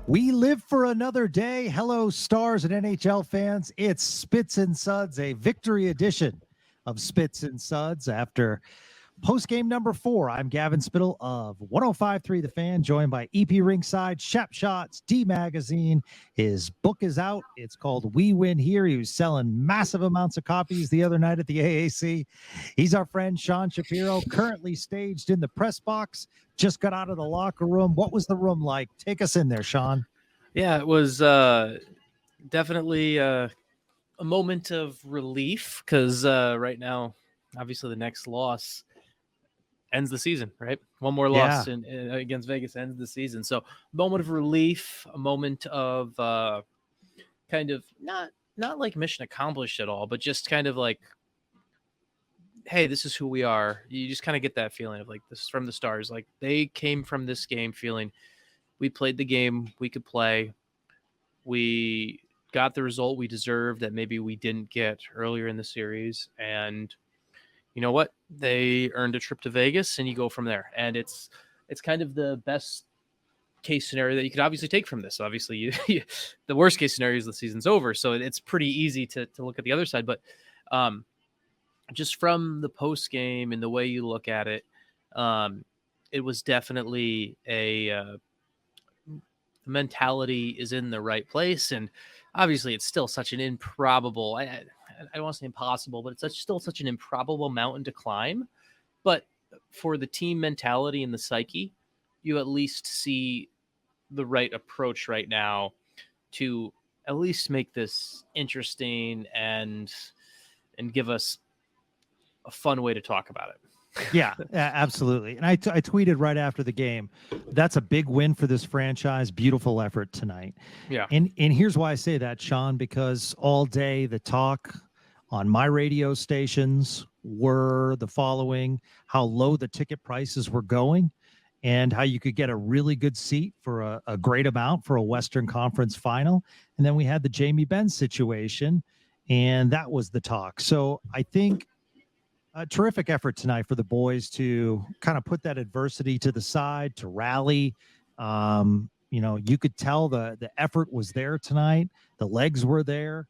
We live for another day. Hello, Stars and NHL fans. It's Spits and Suds, a victory edition of Spits and Suds after post-game number 4. I'm Gavin Spittle of 105.3 The Fan, joined by EP Ringside, Shep Shots, D Magazine. His book is out. It's called We Win Here. He was selling massive amounts of copies the other night at the AAC. He's our friend Sean Shapiro, currently staged in the press box. Just got out of the locker room. What was the room like? Take us in there, Sean. Yeah, it was definitely a moment of relief because right now, obviously, the next loss ends the season, right? One more loss against Vegas ends the season. So, moment of relief, a moment of kind of not like mission accomplished at all, but just kind of like, hey, this is who we are. You just kind of get that feeling of like, this is from the Stars. Like, they came from this game feeling we played the game we could play. We got the result we deserved that maybe we didn't get earlier in the series. And you know what? They earned a trip to Vegas, and you go from there. And it's kind of the best case scenario that you could obviously take from this. Obviously, the worst case scenario is the season's over. So it's pretty easy to look at the other side. But just from the post game and the way you look at it, it was definitely the mentality is in the right place. And obviously it's still such an improbable, I don't want to say impossible, but it's still such an improbable mountain to climb. But for the team mentality and the psyche, you at least see the right approach right now to at least make this interesting and give us a fun way to talk about it. Yeah, absolutely. And I tweeted right after the game, that's a big win for this franchise. Beautiful effort tonight. Yeah. And here's why I say that, Sean, because all day the talk on my radio stations were the following: how low the ticket prices were going and how you could get a really good seat for a great amount for a Western Conference final. And then we had the Jamie Benn situation, and that was the talk. So I think a terrific effort tonight for the boys to kind of put that adversity to the side, to rally. You could tell the effort was there tonight. The legs were there.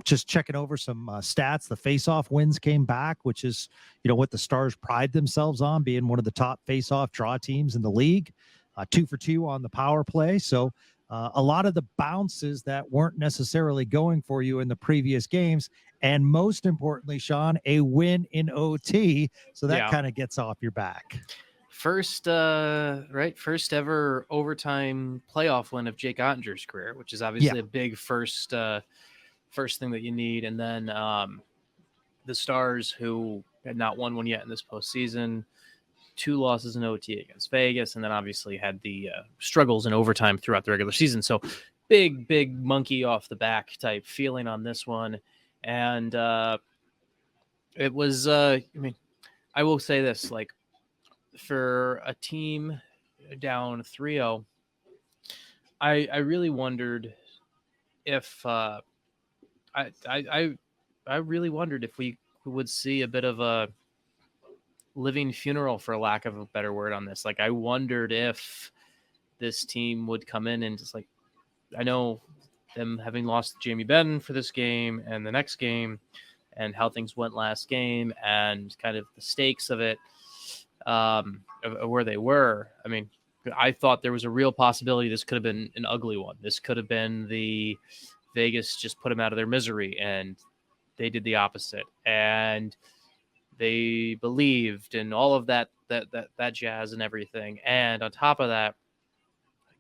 Just checking over some stats. The face-off wins came back, which is, what the Stars pride themselves on, being one of the top face-off draw teams in the league. 2 for 2 on the power play. So a lot of the bounces that weren't necessarily going for you in the previous games. And most importantly, Sean, a win in OT. So that kind of gets off your back. First ever overtime playoff win of Jake Oettinger's career, which is obviously a big first thing that you need. And then the Stars, who had not won one yet in this postseason, 2 losses in OT against Vegas, and then obviously had the struggles in overtime throughout the regular season. So big monkey off the back type feeling on this one. And it was, I will say this, like, for a team down 3-0, I really wondered if I really wondered if we would see a bit of a living funeral, for lack of a better word, on this. Like, I wondered if this team would come in and just, like, I know them having lost Jamie Benn for this game and the next game and how things went last game and kind of the stakes of it, of where they were. I mean, I thought there was a real possibility this could have been an ugly one. This could have been the Vegas just put them out of their misery, and they did the opposite. And they believed in all of that jazz and everything. And on top of that,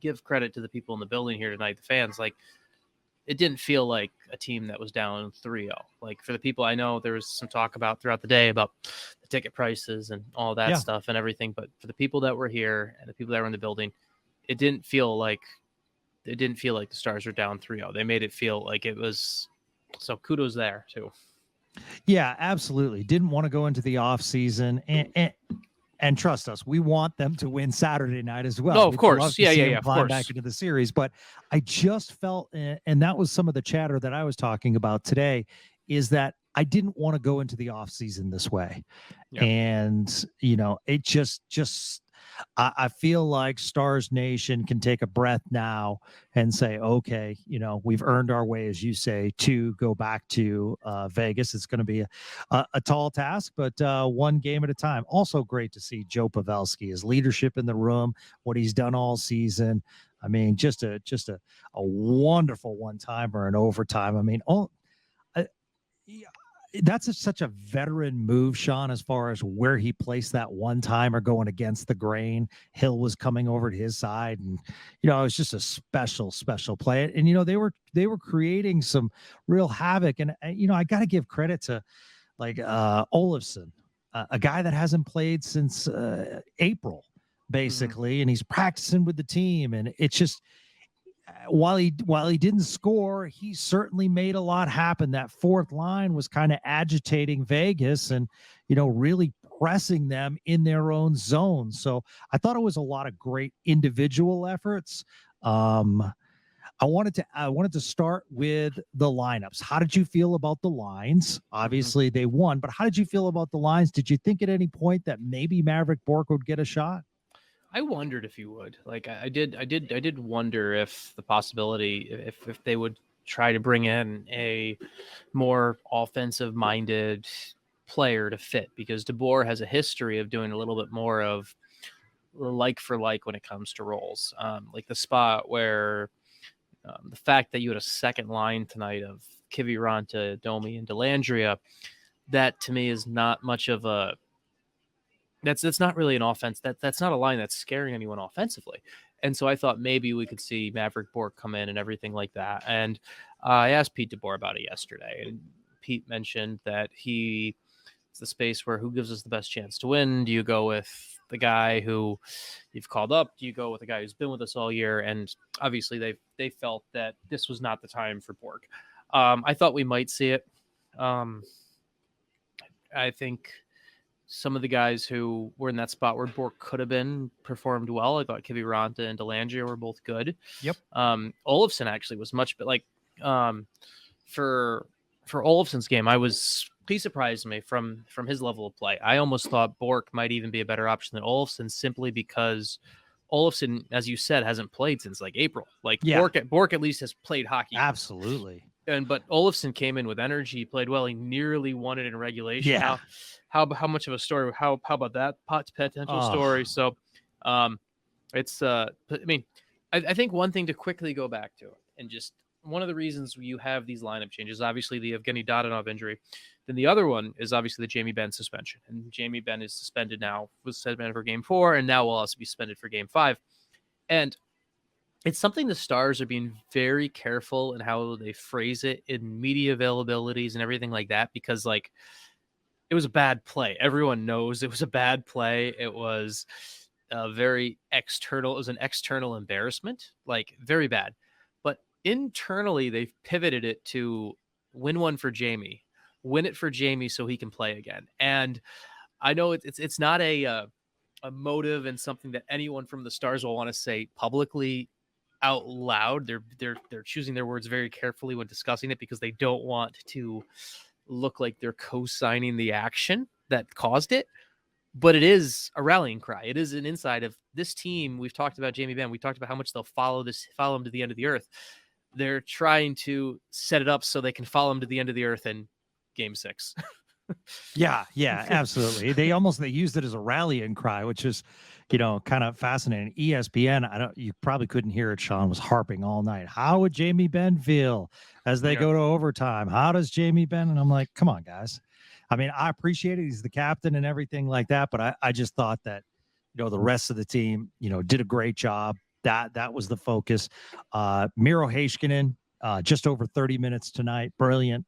give credit to the people in the building here tonight, the fans. Like, it didn't feel like a team that was down 3-0. Like, for the people, I know there was some talk about throughout the day about the ticket prices and all that stuff and everything. But for the people that were here and the people that were in the building, it didn't feel like the Stars were down 3-0. They made it feel like it was. So kudos there too. Yeah, absolutely. Didn't want to go into the off season, and trust us, we want them to win Saturday night as well. No, of course. Yeah, of climb course. Back into the series, but I just felt, and that was some of the chatter that I was talking about today, is that I didn't want to go into the off season this way, and it just I feel like Stars Nation can take a breath now and say, okay, we've earned our way, as you say, to go back to Vegas. It's going to be a tall task, but one game at a time. Also great to see Joe Pavelski, his leadership in the room, what he's done all season. I mean, just a wonderful one-timer in overtime. I mean, yeah, that's such a veteran move, Sean, as far as where he placed that one timer going against the grain. Hill was coming over to his side, and it was just a special play. And they were creating some real havoc. And I got to give credit to like Olofsson, a guy that hasn't played since April, basically, and he's practicing with the team, and it's just while he didn't score, he certainly made a lot happen. That fourth line was kind of agitating Vegas and, really pressing them in their own zone. So I thought it was a lot of great individual efforts. I wanted to start with the lineups. How did you feel about the lines? Obviously they won, but how did you feel about the lines? Did you think at any point that maybe Maverick Bourque would get a shot? I wondered if you would. Like I did wonder if the possibility if they would try to bring in a more offensive minded player to fit, because DeBoer has a history of doing a little bit more of like for like when it comes to roles. Like the spot where the fact that you had a second line tonight of Kiviranta, Domi, and Dellandrea, that to me is not much of a that's not really an offense. That's not a line that's scaring anyone offensively. And so I thought maybe we could see Maverick Bourque come in and everything like that. And I asked Pete DeBoer about it yesterday, and Pete mentioned that it's the space where who gives us the best chance to win? Do you go with the guy who you've called up? Do you go with the guy who's been with us all year? And obviously they felt that this was not the time for Bourque. I thought we might see it. I think some of the guys who were in that spot where Bourque could have been performed well. I thought Kiviranta and Dellandrea were both good. Yep. Olofsson actually was much, but like for Olofsson's game, he surprised me from his level of play. I almost thought Bourque might even be a better option than Olofsson, simply because Olofsson, as you said, hasn't played since like April. Like Bourque at least has played hockey. Absolutely. But Olofsson came in with energy, played well. He nearly won it in regulation. Yeah. How much of a story? How about that potential story? So, it's I mean, I think one thing to quickly go back to, and just one of the reasons you have these lineup changes, obviously the Evgeny Dadonov injury. Then the other one is obviously the Jamie Benn suspension, and Jamie Benn is suspended now, was suspended for Game 4, and now will also be suspended for Game 5, and it's something the Stars are being very careful in how they phrase it in media availabilities and everything like that, because like it was a bad play. Everyone knows it was a bad play. It was very external. It was an external embarrassment, like very bad. But internally, they've pivoted it to win one for Jamie, win it for Jamie so he can play again. And I know it's not a motive and something that anyone from the Stars will want to say publicly out loud. They're choosing their words very carefully when discussing it, because they don't want to look like they're co-signing the action that caused it. But it is a rallying cry. It is an inside of this team. We've talked about Jamie Benn. We talked about how much they'll follow him to the end of the earth. They're trying to set it up so they can follow him to the end of the earth in Game 6. Yeah, absolutely. They used it as a rallying cry, which is, kind of fascinating. ESPN, you probably couldn't hear it, Sean, was harping all night. How would Jamie Benn feel as they go to overtime? How does Jamie Benn? And I'm like, come on, guys. I mean, I appreciate it. He's the captain and everything like that, but I just thought that, the rest of the team, did a great job. That was the focus. Miro Heiskanen, just over 30 minutes tonight. Brilliant.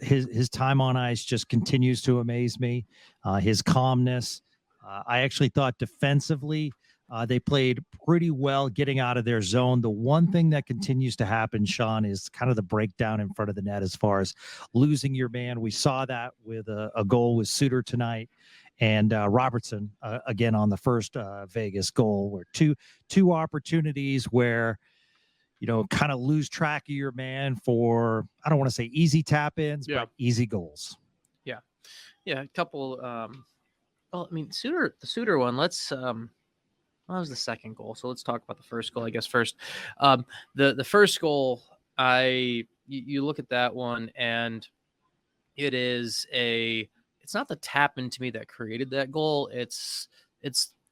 His time on ice just continues to amaze me. His calmness. I actually thought defensively they played pretty well getting out of their zone. The one thing that continues to happen, Sean, is kind of the breakdown in front of the net as far as losing your man. We saw that with a goal with Suter tonight, and Robertson again on the first Vegas goal, where two opportunities where kind of lose track of your man for, I don't want to say easy tap ins, but easy goals. Yeah. A couple. Well, I mean, the Suter one, let's Well, that was the second goal. So let's talk about the first goal, I guess, first. The first goal, you look at that one, and it's not the tap in to me that created that goal. It's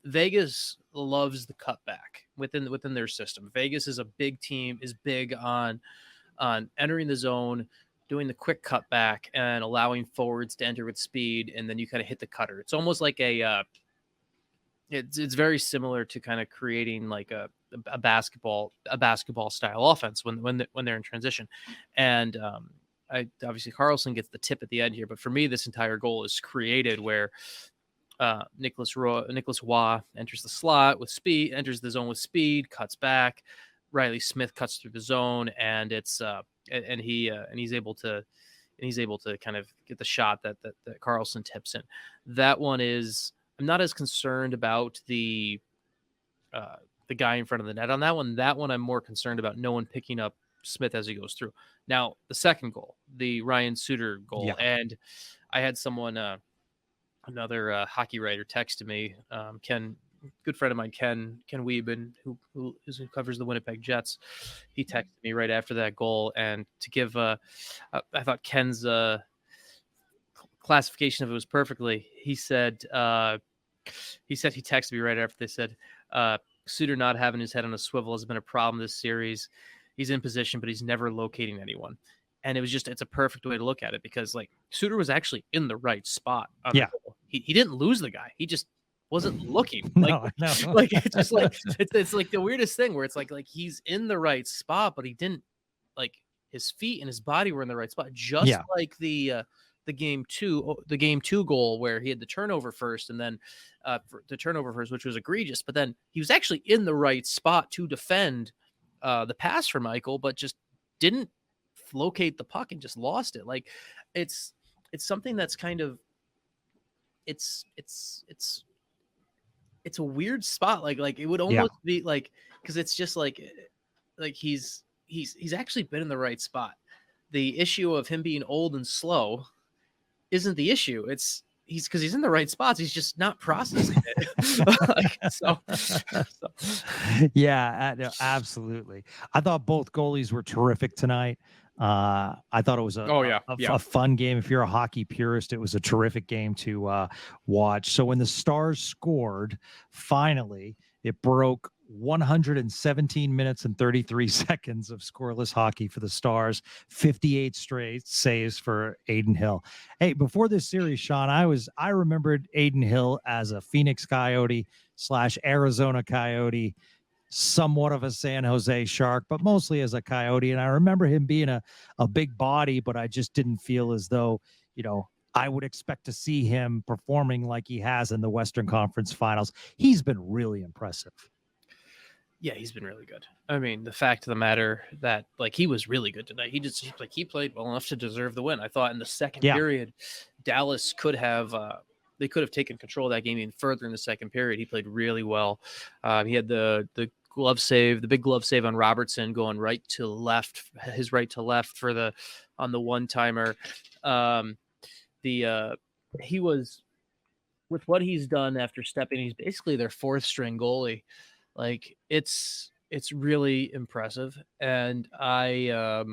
Vegas loves the cutback within their system. Vegas is a big team, is big on entering the zone, doing the quick cutback, and allowing forwards to enter with speed, and then you kind of hit the cutter. It's almost like it's very similar to kind of creating like a basketball style offense when they're in transition. And obviously Carlson gets the tip at the end here, but for me, this entire goal is created where Nicholas Waugh enters the slot with speed, enters the zone with speed, cuts back. Riley Smith cuts through the zone, and it's he's able to kind of get the shot that Carlson tips in. That one is, I'm not as concerned about the guy in front of the net on that one. That one I'm more concerned about no one picking up Smith as he goes through. Now, the second goal, the Ryan Suter goal, and I had someone, another hockey writer, texted me, Ken, good friend of mine, Ken Wieben, who covers the Winnipeg Jets. He texted me right after that goal, and to give, I thought Ken's classification of it was perfectly. He said he texted me right after they said Suter not having his head on a swivel has been a problem this series. He's in position, but he's never locating anyone. And it's a perfect way to look at it, because like Suter was actually in the right spot. He didn't lose the guy. He just wasn't looking. Like, no. Like it's just like it's like the weirdest thing where it's like he's in the right spot, but he didn't, like, his feet and his body were in the right spot. Just like the game two goal where he had the turnover first, and then which was egregious, but then he was actually in the right spot to defend the pass for Michael, but just didn't locate the puck and just lost it. Like it's something that's kind of it's a weird spot. Like it would almost be like, because it's just like he's actually been in the right spot. The issue of him being old and slow isn't the issue. He's in the right spots. He's just not processing it. So. Yeah, no, absolutely. I thought both goalies were terrific tonight. I thought it was a fun game. If you're a hockey purist, it was a terrific game to watch. So when the Stars scored, finally, it broke 117 minutes and 33 seconds of scoreless hockey for the Stars, 58 straight saves for Adin Hill. Hey, before this series, Sean, I remembered Adin Hill as a Phoenix Coyote / Arizona Coyote, somewhat of a San Jose Shark, but mostly as a Coyote. And I remember him being a big body, but I just didn't feel as though, I would expect to see him performing like he has in the Western Conference Finals. He's been really impressive. Yeah, he's been really good. I mean, the fact of the matter that, like, he was really good tonight. He played well enough to deserve the win. I thought in the second period, Dallas could have taken control of that game even further in the second period. He played really well. He had the glove save, the big glove save on Robertson, going right to left, his right to left on the one timer. He was, with what he's done after stepping, he's basically their fourth string goalie. Like it's really impressive. And the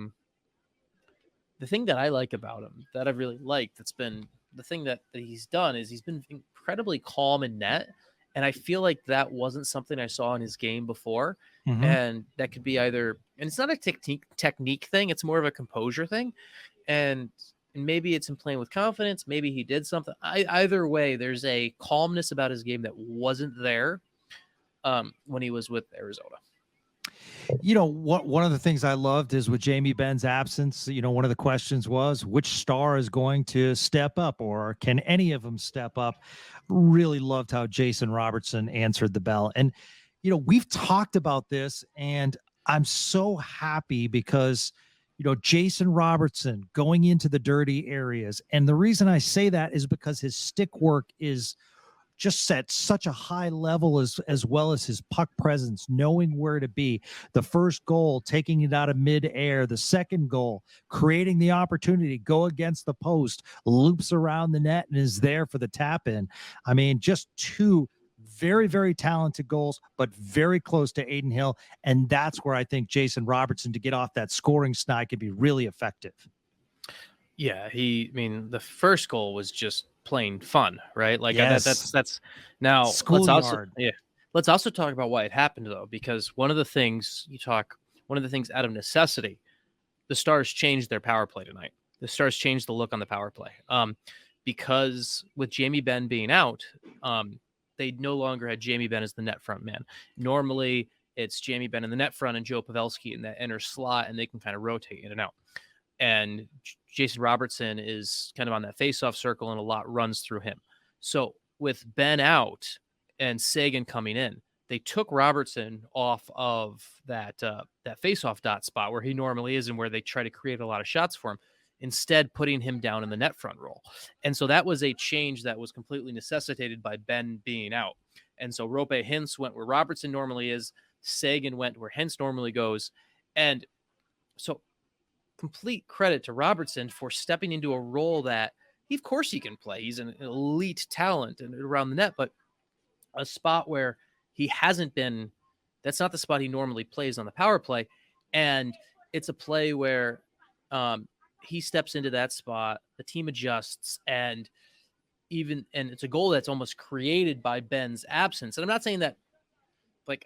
thing that I like about him, that I've really liked, that's been the thing that he's done, is he's been incredibly calm in net. And I feel like that wasn't something I saw in his game before. Mm-hmm. And that could be either, and it's not a technique thing, it's more of a composure thing. And maybe it's him playing with confidence. Maybe he did something. Either way, there's a calmness about his game that wasn't there when he was with Arizona. One of the things I loved is with Jamie Benn's absence, one of the questions was, which star is going to step up, or can any of them step up? Really loved how Jason Robertson answered the bell. And, we've talked about this, and I'm so happy because, Jason Robertson going into the dirty areas. And the reason I say that is because his stick work is just set such a high level, as well as his puck presence, knowing where to be. The first goal, taking it out of midair. The second goal, creating the opportunity, go against the post, loops around the net, and is there for the tap in. I mean, just two very, very talented goals, but very close to Aiden Hill. And that's where I think Jason Robertson, to get off that scoring snide, could be really effective. Yeah, the first goal was just plain fun, right? Like Yes. that's now Schoolyard. let's also talk about why it happened though, because one of the things out of necessity, the Stars changed their power play tonight. The Stars changed the look on the power play. Because with Jamie Benn being out, they no longer had Jamie Benn as the net front man. Normally, it's Jamie Benn in the net front and Joe Pavelski in that inner slot, and they can kind of rotate in and out. And Jason Robertson is kind of on that face-off circle, and a lot runs through him. So with Ben out and Seguin coming in, they took Robertson off of that face-off dot spot where he normally is and where they try to create a lot of shots for him, instead putting him down in the net front role. And so that was a change that was completely necessitated by Ben being out. And so Rope Hintz went where Robertson normally is. Seguin went where Hintz normally goes. And so complete credit to Robertson for stepping into a role that of course he can play. He's an elite talent and around the net, but a spot where he hasn't been, that's not the spot he normally plays on the power play. And it's a play where he steps into that spot, the team adjusts, and it's a goal that's almost created by Benn's absence. And I'm not saying that, like,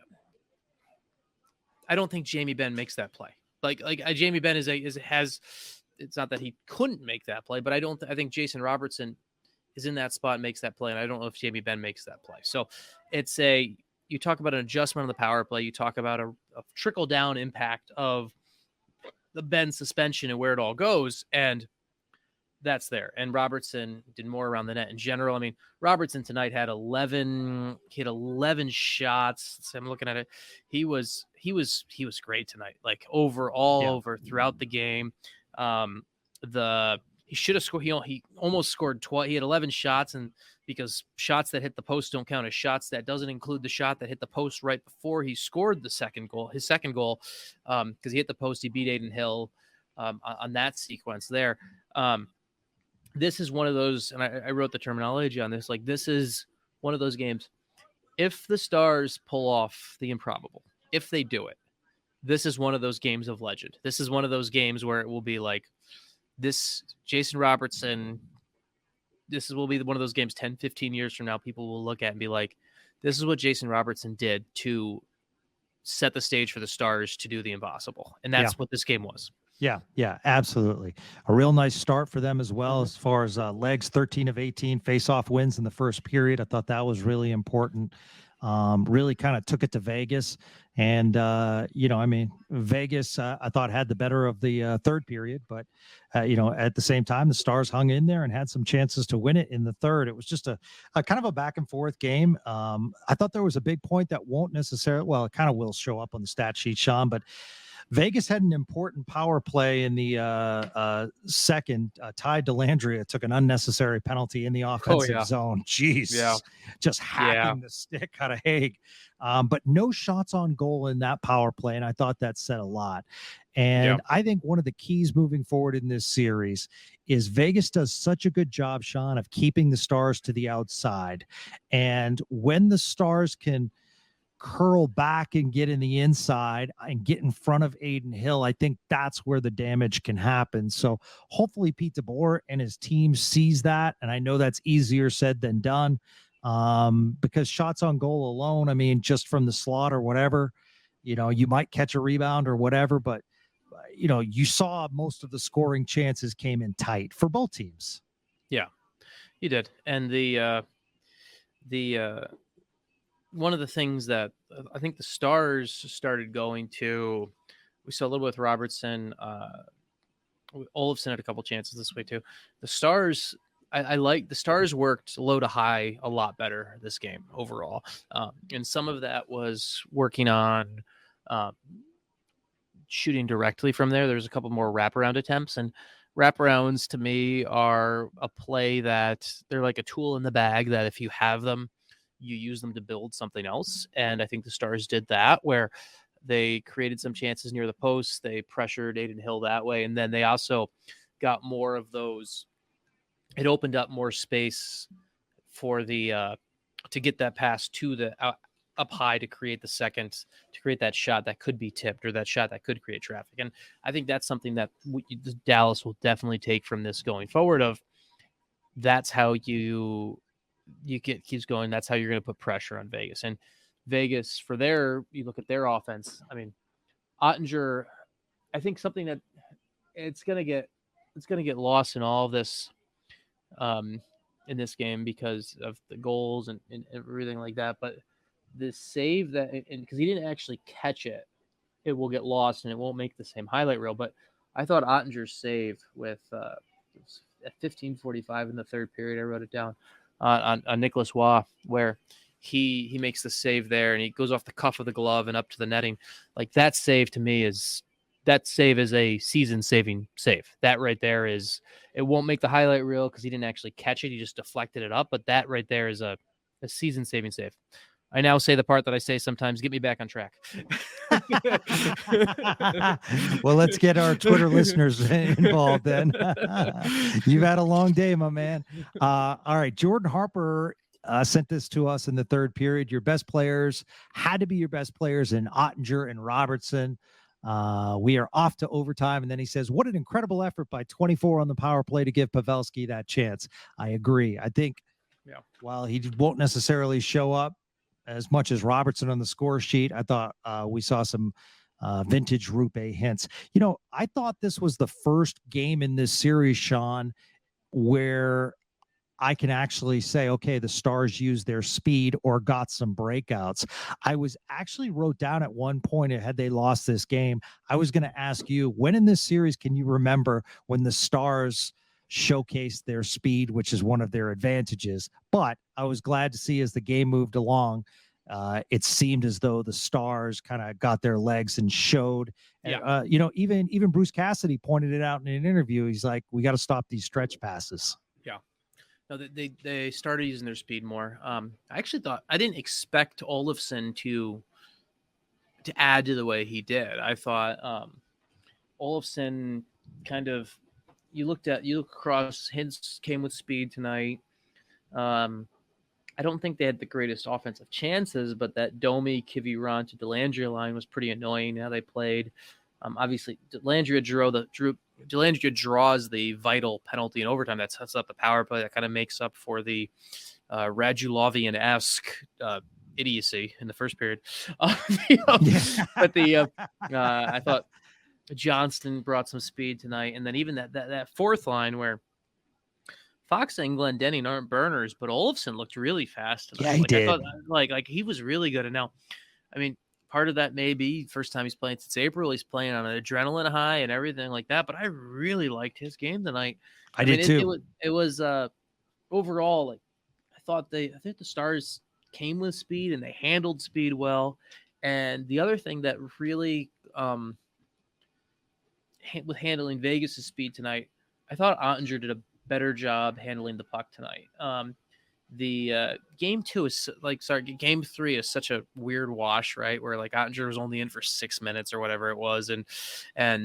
I don't think Jamie Benn makes that play. Like Jamie Benn has, it's not that he couldn't make that play, but I think Jason Robertson is in that spot and makes that play. And I don't know if Jamie Benn makes that play. So you talk about an adjustment on the power play. You talk about a trickle down impact of the Ben suspension and where it all goes. And that's there. And Robertson did more around the net in general. I mean, Robertson tonight had 11 shots. So I'm looking at it. He was great tonight. Like overall, throughout the game. He should have scored. He almost scored twice. He had 11 shots, and because shots that hit the post don't count as shots, that doesn't include the shot that hit the post right before he scored his second goal, because he hit the post. He beat Aiden Hill on that sequence there. This is one of those, and I wrote the terminology on this. Like, this is one of those games. If the Stars pull off the improbable, if they do it, this is one of those games of legend. This is one of those games where it will be like, this Jason Robertson, will be one of those games 10, 15 years from now, people will look at and be like, this is what Jason Robertson did to set the stage for the Stars to do the impossible. And that's what this game was. Yeah, absolutely. A real nice start for them as well, as far as legs, 13 of 18 face-off wins in the first period. I thought that was really important. Really kind of took it to Vegas. And, Vegas, I thought, had the better of the third period. But, at the same time, the Stars hung in there and had some chances to win it in the third. It was just a kind of a back and forth game. I thought there was a big point that won't necessarily, well, it kind of will show up on the stat sheet, Sean, but Vegas had an important power play in the second. Ty Dellandrea took an unnecessary penalty in the offensive zone. Jeez. Yeah. Just hacking the stick out of Haig. But no shots on goal in that power play, and I thought that said a lot. And I think one of the keys moving forward in this series is Vegas does such a good job, Sean, of keeping the Stars to the outside. And when the Stars can curl back and get in the inside and get in front of Aiden Hill, I think that's where the damage can happen. So hopefully Pete DeBoer and his team sees that. And I know that's easier said than done, because shots on goal alone, I mean, just from the slot or whatever, you might catch a rebound or whatever, but you saw most of the scoring chances came in tight for both teams. Yeah, you did. And the one of the things that I think the Stars started going to, we saw a little bit with Robertson. Olofsson had a couple chances this way too. The Stars, I like the Stars worked low to high a lot better this game overall. And some of that was working on shooting directly from there. There's a couple more wraparound attempts, and wraparounds to me are a play that they're like a tool in the bag that if you have them, you use them to build something else. And I think the Stars did that, where they created some chances near the post. They pressured Aiden Hill that way. And then they also got more of those. It opened up more space for the to get that pass to the up high to create the second, to create that shot that could be tipped or that shot that could create traffic. And I think that's something that Dallas will definitely take from this going forward. Of that's how you keeps going. That's how you're going to put pressure on Vegas. And Vegas, for you look at their offense. I mean, Oettinger, I think something that it's going to get lost in all of this in this game because of the goals and everything like that. But the save that, and because he didn't actually catch it, it will get lost and it won't make the same highlight reel. But I thought Ottinger's save with at 15:45 in the third period, I wrote it down on Nicholas Waugh, where he makes the save there and he goes off the cuff of the glove and up to the netting. Like that save to me is a season-saving save. That right there is, it won't make the highlight reel because he didn't actually catch it. He just deflected it up. But that right there is a season-saving save. I now say the part that I say sometimes, get me back on track. Well, let's get our Twitter listeners involved then. You've had a long day, my man. All right. Jordan Harper sent this to us in the third period. Your best players had to be your best players in Oettinger and Robertson. We are off to overtime. And then he says, what an incredible effort by 24 on the power play to give Pavelski that chance. I agree. I think while he won't necessarily show up as much as Robertson on the score sheet, I thought we saw some vintage Rupe hints. You know, I thought this was the first game in this series, Sean, where I can actually say, okay, the Stars used their speed or got some breakouts. I was actually wrote down at one point, had they lost this game, I was going to ask you, when in this series can you remember when the Stars showcased their speed, which is one of their advantages? But I was glad to see as the game moved along, it seemed as though the Stars kind of got their legs and showed. Yeah. You know, even Bruce Cassidy pointed it out in an interview. He's like, we got to stop these stretch passes. Yeah. No, they started using their speed more. I actually thought, I didn't expect Olofsson to add to the way he did. I thought Olofsson kind of, you look across, Hintz came with speed tonight. I don't think they had the greatest offensive chances, but that Domi, Kiviranta, Dellandrea line was pretty annoying how they played. Obviously, Dellandrea draws the vital penalty in overtime that sets up the power play that kind of makes up for the Radulovian-esque idiocy in the first period. But I thought Johnston brought some speed tonight, and then even that fourth line where Fox and Glendening aren't burners, but Olofsson looked really fast tonight. Yeah, he did. I thought, like he was really good. And now, I mean, part of that may be first time he's playing since April. He's playing on an adrenaline high and everything like that. But I really liked his game tonight. I did too. It was overall, like I think the Stars came with speed and they handled speed well. And the other thing that really with handling Vegas' speed tonight, I thought Oettinger did a better job handling the puck tonight. The game 2 is game 3 is such a weird wash, right? Where like Oettinger was only in for 6 minutes or whatever it was, and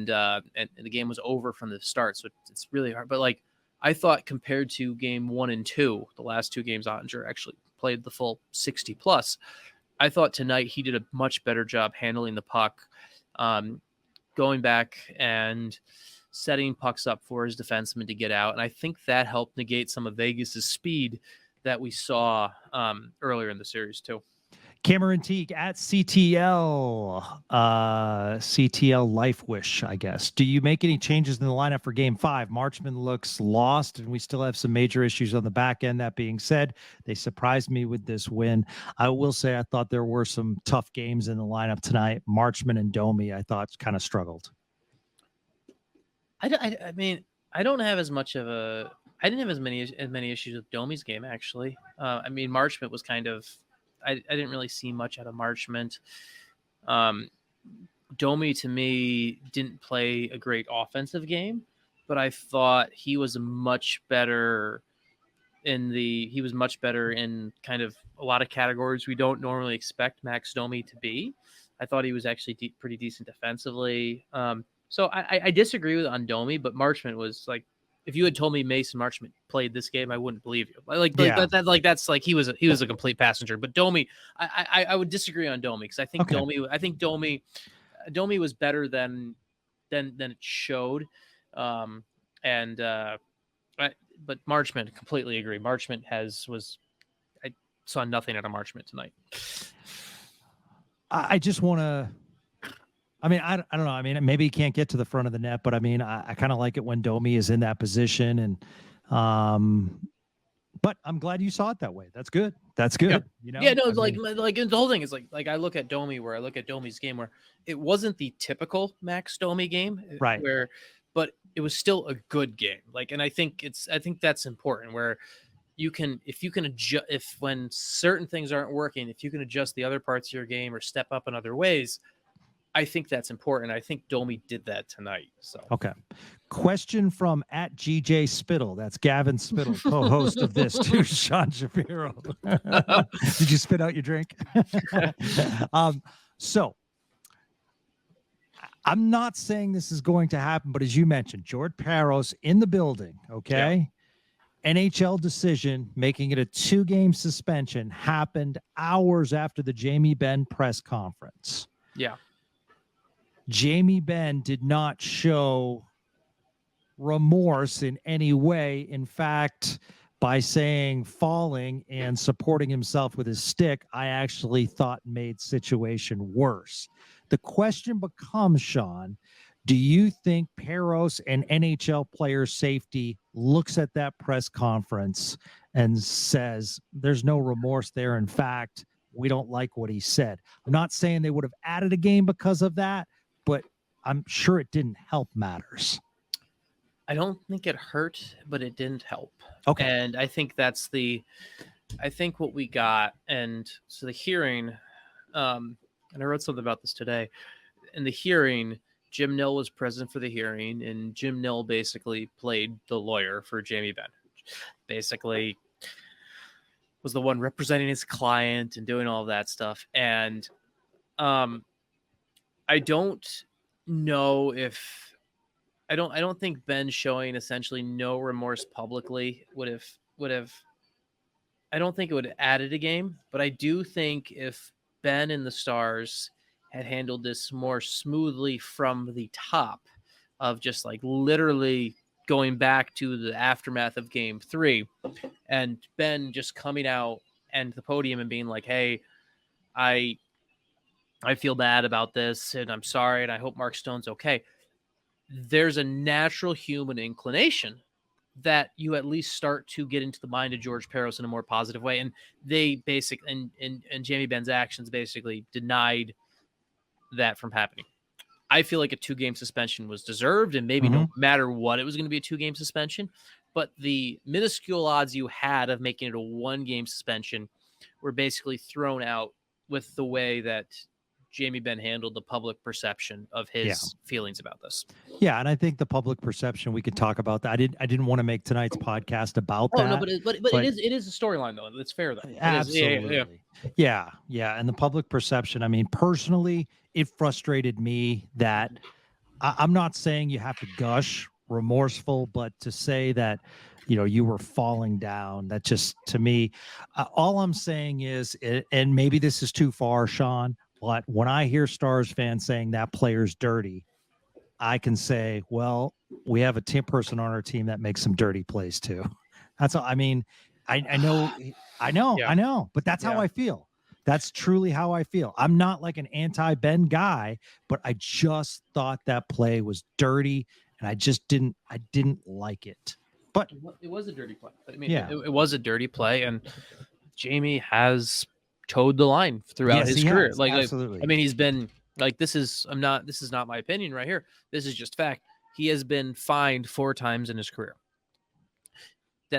the game was over from the start. So it's really hard. But like I thought, compared to game 1 and 2, the last 2 games Oettinger actually played the full 60 plus. I thought tonight he did a much better job handling the puck, going back and setting pucks up for his defenseman to get out. And I think that helped negate some of Vegas's speed that we saw earlier in the series too. Cameron Teague at CTL Life Wish, I guess. Do you make any changes in the lineup for game 5? Marchman looks lost and we still have some major issues on the back end. That being said, they surprised me with this win. I will say I thought there were some tough games in the lineup tonight. Marchman and Domi, I thought, kind of struggled. I mean, I don't have as much of I didn't have as many issues with Domi's game, actually. I mean, Marchment was kind of, I didn't really see much out of Marchment. Domi, to me, didn't play a great offensive game, but I thought he was much better in kind of a lot of categories we don't normally expect Max Domi to be. I thought he was actually pretty decent defensively. So I disagree on Domi, but Marchment was like, if you had told me Mason Marchment played this game, I wouldn't believe you. Yeah. That's like he was a complete passenger. But Domi, I would disagree on Domi because I think Domi was better than it showed. But Marchment, completely agree. Marchment I saw nothing out of Marchment tonight. I just want to. I mean, I don't know. I mean, maybe he can't get to the front of the net, but I mean, I kind of like it when Domi is in that position. And, but I'm glad you saw it that way. That's good. That's good. Yeah. You know? Yeah, no, like the whole thing is like I look at Domi where I look at Domi's game where it wasn't the typical Max Domi game, right? But it was still a good game. Like, and I think that's important where if when certain things aren't working, if you can adjust the other parts of your game or step up in other ways, I think that's important. I think Domi did that tonight. So okay. Question from @GJ Spittle. That's Gavin Spittle, co-host of this too, Sean Shapiro. Did you spit out your drink? So I'm not saying this is going to happen, but as you mentioned, George Parros in the building. Okay. Yeah. NHL decision making it a 2-game suspension happened hours after the Jamie Benn press conference. Yeah. Jamie Benn did not show remorse in any way. In fact, by saying falling and supporting himself with his stick, I actually thought made situation worse. The question becomes, Sean, do you think Parros and NHL player safety looks at that press conference and says, there's no remorse there? In fact, we don't like what he said. I'm not saying they would have added a game because of that, but I'm sure it didn't help matters. I don't think it hurt, but it didn't help. Okay. And I think I think what we got, and so the hearing, and I wrote something about this today. In the hearing, Jim Nill was present for the hearing, and Jim Nill basically played the lawyer for Jamie Benn. Basically was the one representing his client and doing all of that stuff. And I don't know if I don't think Ben showing essentially no remorse publicly would have I don't think it would have added a game, but I do think if Ben and the Stars had handled this more smoothly from the top of just like literally going back to the aftermath of Game 3 and Ben just coming out and the podium and being like, hey, I feel bad about this and I'm sorry and I hope Mark Stone's okay. There's a natural human inclination that you at least start to get into the mind of George Parros in a more positive way. And they basically, and Jamie Benn's actions basically denied that from happening. I feel like a 2-game suspension was deserved, and maybe no matter what, it was going to be a 2-game suspension. But the minuscule odds you had of making it a 1-game suspension were basically thrown out with the way that Jamie Benn handled the public perception of his feelings about this. Yeah, and I think the public perception, we could talk about that. I didn't want to make tonight's podcast about that. No, but it is a storyline though. It's fair though. Absolutely. Yeah. And the public perception, I mean, personally, it frustrated me that I'm not saying you have to gush remorseful, but to say that, you were falling down, that just, to me, all I'm saying is, and maybe this is too far, Sean, but when I hear Stars fans saying that player's dirty, I can say, well, we have a person on our team that makes some dirty plays too. That's all. I mean, I know, but that's how I feel. That's truly how I feel. I'm not like an anti-Ben guy, but I just thought that play was dirty and I didn't like it. But it was a dirty play. I mean, it was a dirty play, and Jamie has towed the line throughout his career. Absolutely. I mean, he's been like, this is not my opinion right here. This is just fact. He has been fined 4 times in his career.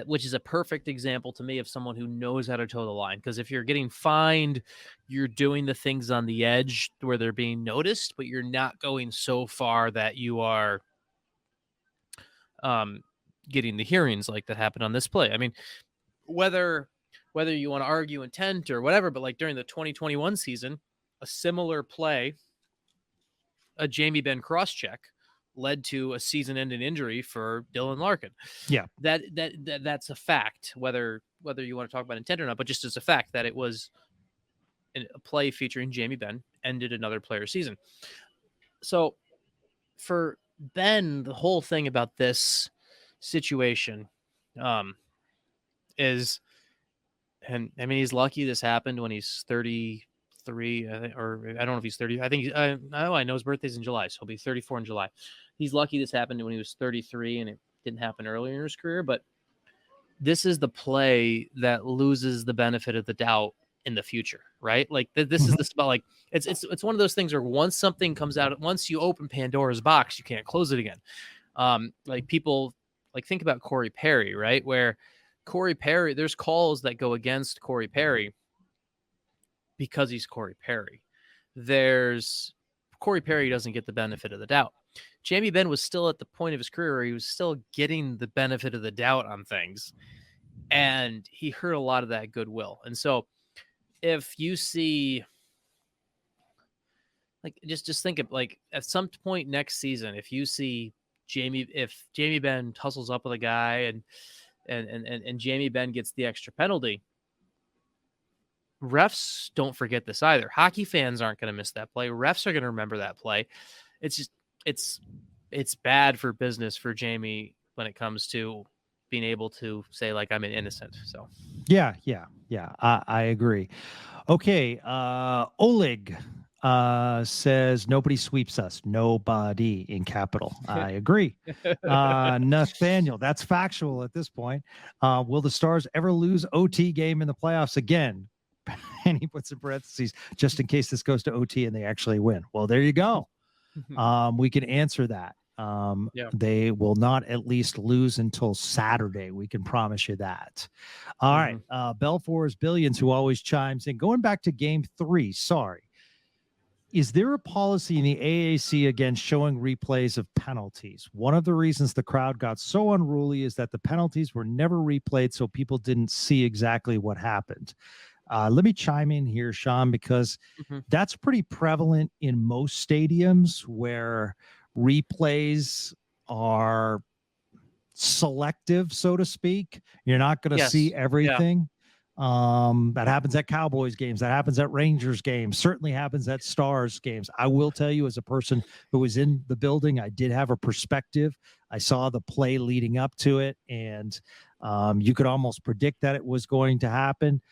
Which is a perfect example to me of someone who knows how to toe the line. Because if you're getting fined, you're doing the things on the edge where they're being noticed, but you're not going so far that you are getting the hearings like that happened on this play. I mean, whether you want to argue intent or whatever, but like during the 2021 season, a similar play, a Jamie Benn cross-check, led to a season-ending injury for Dylan Larkin. Yeah. That's a fact, whether you want to talk about intent or not, but just as a fact that it was a play featuring Jamie Benn ended another player's season. So for Benn, the whole thing about this situation is, and I mean, he's lucky this happened when he's 33, I think, or I don't know if he's 30. I think I know his birthday's in July, so he'll be 34 in July. He's lucky this happened when he was 33 and it didn't happen earlier in his career, but this is the play that loses the benefit of the doubt in the future, right? Like this is the spot. Like it's one of those things where once something comes out, once you open Pandora's box, you can't close it again. Like people like think about Corey Perry, right? Where Corey Perry, there's calls that go against Corey Perry because he's Corey Perry. There's Corey Perry doesn't get the benefit of the doubt. Jamie Benn was still at the point of his career where he was still getting the benefit of the doubt on things, and he hurt a lot of that goodwill. And so if you see, like, just think of, like, at some point next season, if you see if Jamie Benn tussles up with a guy and Jamie Benn gets the extra penalty, refs don't forget this either. Hockey fans aren't going to miss that play. Refs are going to remember that play. It's just, it's bad for business for Jamie when it comes to being able to say, like, I'm an innocent. So Yeah. I agree. Okay. Oleg says nobody sweeps us. Nobody in capital. I agree. Nathaniel, that's factual at this point. Will the Stars ever lose OT game in the playoffs again? And he puts in parentheses, just in case this goes to OT and they actually win. Well, there you go. We can answer that. They will not at least lose until Saturday. We can promise you that. All right. Belfour's Billions, who always chimes in. Going back to game 3, sorry. Is there a policy in the AAC against showing replays of penalties? One of the reasons the crowd got so unruly is that the penalties were never replayed, so people didn't see exactly what happened. Let me chime in here, Sean, because that's pretty prevalent in most stadiums where replays are selective, so to speak. You're not going to see everything. That happens at Cowboys games. That happens at Rangers games. Certainly happens at Stars games. I will tell you, as a person who was in the building, I did have a perspective. I saw the play leading up to it, and you could almost predict that it was going to happen.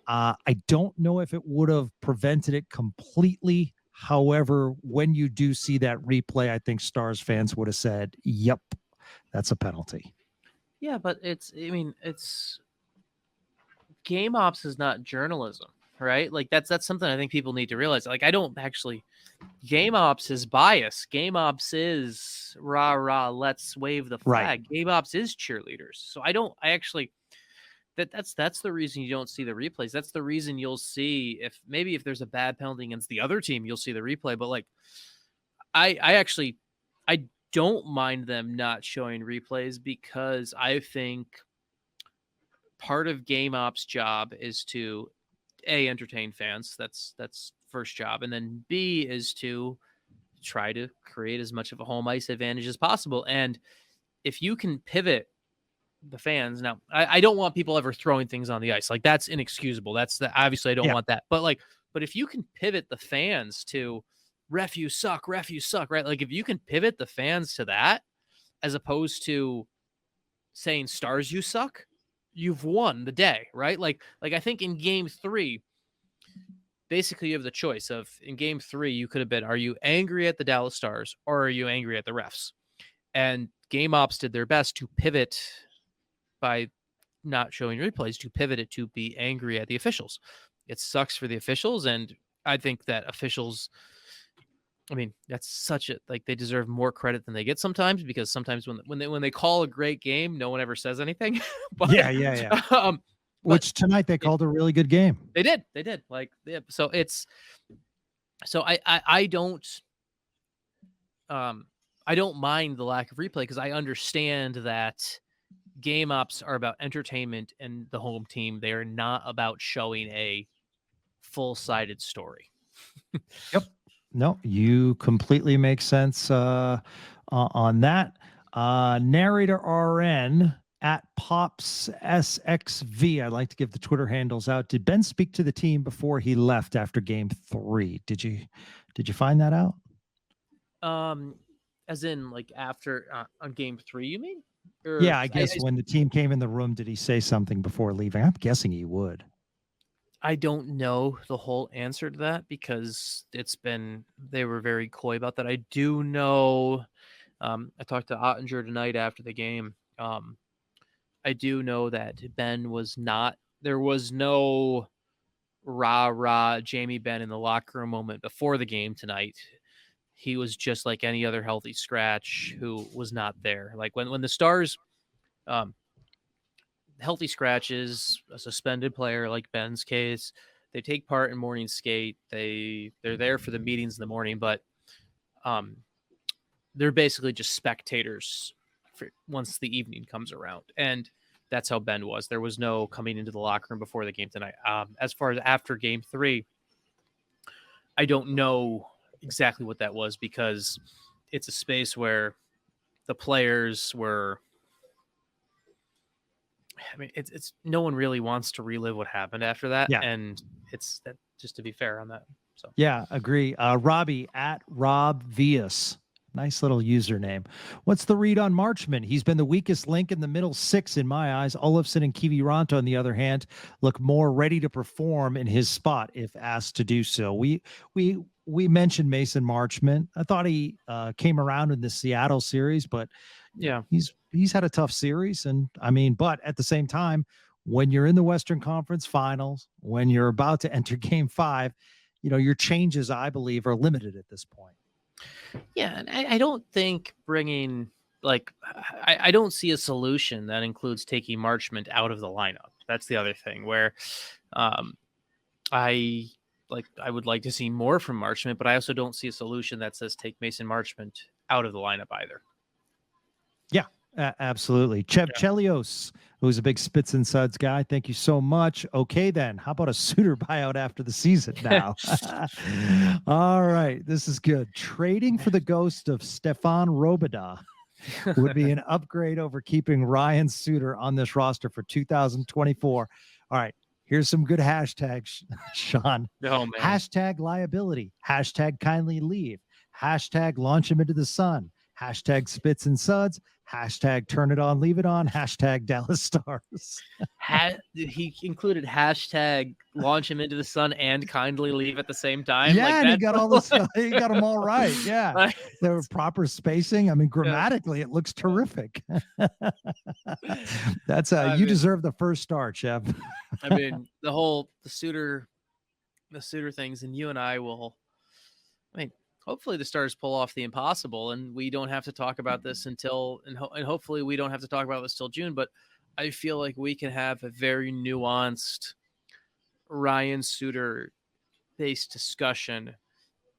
I don't know if it would have prevented it completely. However, when you do see that replay, I think Stars fans would have said, yep, that's a penalty. Yeah, but it's game ops is not journalism, right? Like that's something I think people need to realize. Like, I don't actually, game ops is bias. Game ops is rah, let's wave the flag. Right. Game ops is cheerleaders. So that's the reason you don't see the replays. That's the reason you'll see if there's a bad penalty against the other team, you'll see the replay. But like, I don't mind them not showing replays because I think part of game ops job is to entertain fans. That's first job. And then B is to try to create as much of a home ice advantage as possible. And if you can pivot the fans. Now, I don't want people ever throwing things on the ice. Like, that's inexcusable. Obviously I don't want that. But if you can pivot the fans to ref, you suck, right? Like, if you can pivot the fans to that, as opposed to saying Stars, you suck, you've won the day, right? Like I think in game 3, basically you have the choice of, in game 3, you could have been, are you angry at the Dallas Stars or are you angry at the refs? And game ops did their best to pivot by not showing replays, to pivot it to be angry at the officials. It sucks for the officials, and I think that officials, I mean, that's such a, like, they deserve more credit than they get sometimes, because sometimes when they call a great game, no one ever says anything. But, which tonight they called a really good game. They did. Like, so I don't mind the lack of replay, because I understand that game ops are about entertainment and the home team. They are not about showing a full-sided story. Yep. No, you completely make sense. on that. Narrator RN at Pops SXV. I'd like to give the Twitter handles out. Did Benn speak to the team before he left after game 3? Did you find that out? As in like after on game 3, you mean? Or, yeah, I guess when the team came in the room, did he say something before leaving? I'm guessing he would. I don't know the whole answer to that because they were very coy about that. I do know, I talked to Oettinger tonight after the game. I do know that Benn there was no rah Jamie Benn in the locker room moment before the game tonight. He was just like any other healthy scratch who was not there. Like when the Stars, healthy scratches, a suspended player like Benn's case, they take part in morning skate. They're there for the meetings in the morning, but they're basically just spectators once the evening comes around. And that's how Benn was. There was no coming into the locker room before the game tonight. As far as after game 3, I don't know exactly what that was because it's a space where the players were. I mean, it's no one really wants to relive what happened after that. Yeah. And it's that, just to be fair on that. So yeah, agree. Robbie at Rob Vias. Nice little username. What's the read on Marchman? He's been the weakest link in the middle 6 in my eyes. Olofsson and Kiviranta, on the other hand, look more ready to perform in his spot if asked to do so. We mentioned Mason Marchman. I thought he came around in the Seattle series, but yeah, he's had a tough series. And I mean, but at the same time, when you're in the Western Conference Finals, when you're about to enter Game 5, your changes, I believe, are limited at this point. Yeah, and I don't think bringing I don't see a solution that includes taking Marchment out of the lineup. That's the other thing where I would like to see more from Marchment, but I also don't see a solution that says take Mason Marchment out of the lineup either. Yeah, absolutely. Chev Chelios, who's a big Spits and Suds guy. Thank you so much. Okay, then. How about a Suter buyout after the season now? All right. This is good. Trading for the ghost of Stefan Robida would be an upgrade over keeping Ryan Suter on this roster for 2024. All right. Here's some good hashtags, Sean. Oh, man. Hashtag liability. Hashtag kindly leave. Hashtag launch him into the sun. Hashtag Spits and Suds. Hashtag turn it on, leave it on. Hashtag Dallas Stars. He included hashtag launch him into the sun and kindly leave at the same time. Yeah, and he got all this. He got them all right. Yeah, there were proper spacing. I mean, grammatically, it looks terrific. That's you deserve the first star, Chev. I mean, the Suter things, and you and I will. I mean, hopefully the Stars pull off the impossible and we don't have to talk about this and hopefully we don't have to talk about this till June, but I feel like we can have a very nuanced Ryan Suter based discussion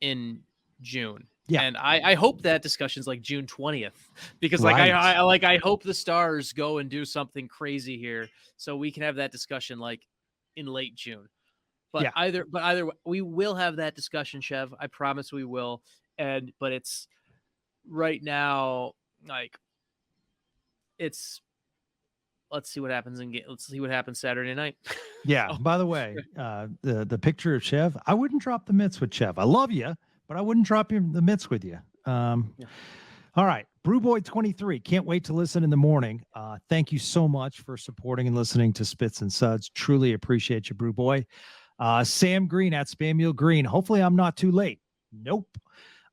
in June. Yeah. And I hope that discussion's like June 20th because I hope the Stars go and do something crazy here so we can have that discussion like in late June. But either we will have that discussion, Chev. I promise we will. But it's right now, like let's see what happens let's see what happens Saturday night. Yeah. By the way, the picture of Chev, I wouldn't drop the mitts with Chev. I love you, but I wouldn't drop the mitts with you. All right. Brewboy23, can't wait to listen in the morning. Thank you so much for supporting and listening to Spits and Suds. Truly appreciate you, Brewboy. Sam Green at Spamuel Green. Hopefully I'm not too late. Nope.